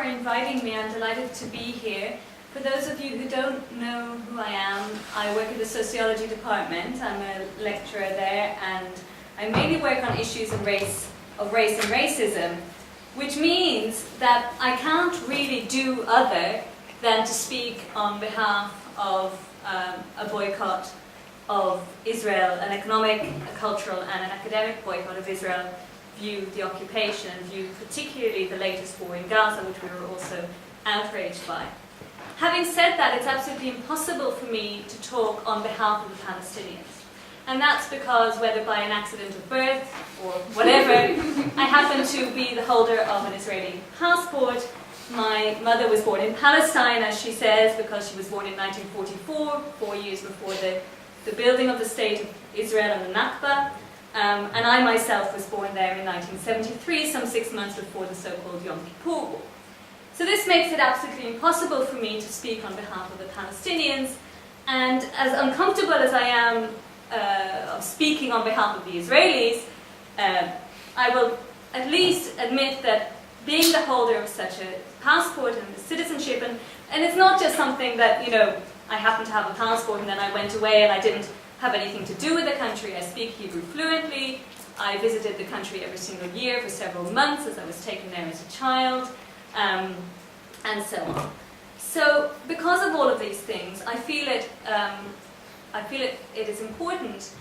inviting me. I'm delighted to be here. For those of you who don't know who I am, I work in the sociology department. I'm a lecturer there, and I mainly work on issues of race and racism, which means that I can't really do other than to speak on behalf of a boycott of Israel, an economic, a cultural, and an academic boycott of Israel, view the occupation, and view particularly the latest war in Gaza, which we were also outraged by. Having said that, it's absolutely impossible for me to talk on behalf of the Palestinians. And that's because, whether by an accident of birth or whatever, I happen to be the holder of an Israeli passport. My mother was born in Palestine, as she says, because she was born in 1944, 4 years before the building of the state of Israel and the Nakba. And I myself was born there in 1973, some 6 months before the so-called Yom Kippur War. So this makes it absolutely impossible for me to speak on behalf of the Palestinians. And as uncomfortable as I am of speaking on behalf of the Israelis, I will at least admit that being the holder of such a passport and citizenship, and it's not just something that, I happen to have a passport and then I went away and I didn't have anything to do with the country. I speak Hebrew fluently. I visited the country every single year for several months as I was taken there as a child, and so on. So, because of all of these things, I feel it is important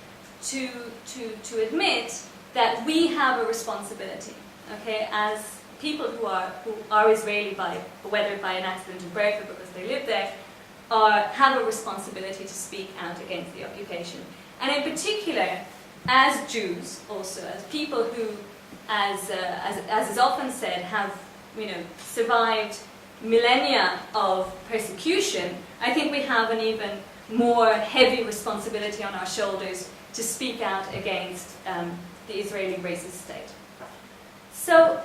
to admit that we have a responsibility, okay, as people who are Israeli whether by an accident of birth or because they live there, have a responsibility to speak out against the occupation. And in particular, as Jews also, as people who, as is often said, have survived millennia of persecution, I think we have an even more heavy responsibility on our shoulders to speak out against the Israeli racist state. So,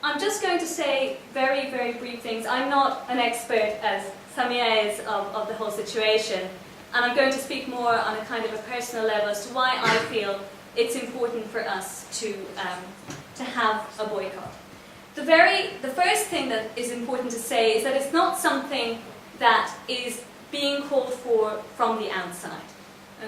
I'm just going to say very, very brief things. I'm not an expert, as Samia is, of the whole situation, and I'm going to speak more on a kind of a personal level as to why I feel it's important for us to have a boycott. The first thing that is important to say is that it's not something that is being called for from the outside.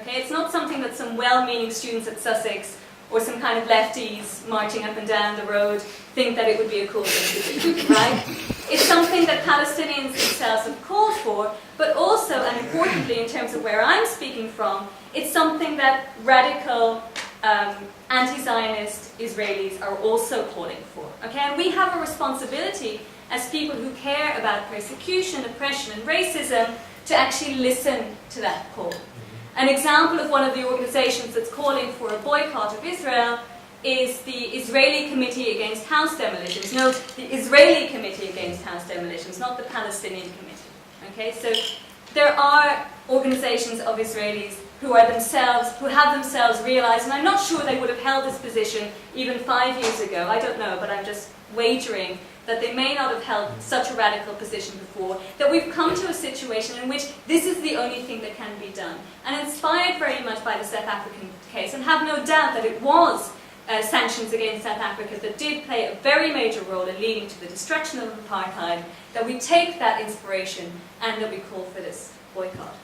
Okay? It's not something that some well-meaning students at Sussex or some kind of lefties marching up and down the road think that it would be a cool thing to do, right? It's something that Palestinians themselves have called for, but also, and importantly in terms of where I'm speaking from, it's something that radical anti-Zionist Israelis are also calling for. Okay? And we have a responsibility as people who care about persecution, oppression and racism to actually listen to that call. An example of one of the organizations that's calling for a boycott of Israel is the Israeli Committee Against House Demolitions. Note, the Israeli Committee Against House Demolitions, not the Palestinian Committee. Okay, so there are organizations of Israelis who have themselves realized, and I'm not sure they would have held this position even 5 years ago, I don't know, but I'm just wagering that they may not have held such a radical position before, that we've come to a situation in which this is the only thing that can be done. And inspired very much by the South African case, and have no doubt that it was sanctions against South Africa that did play a very major role in leading to the destruction of apartheid, that we take that inspiration and that we call for this boycott.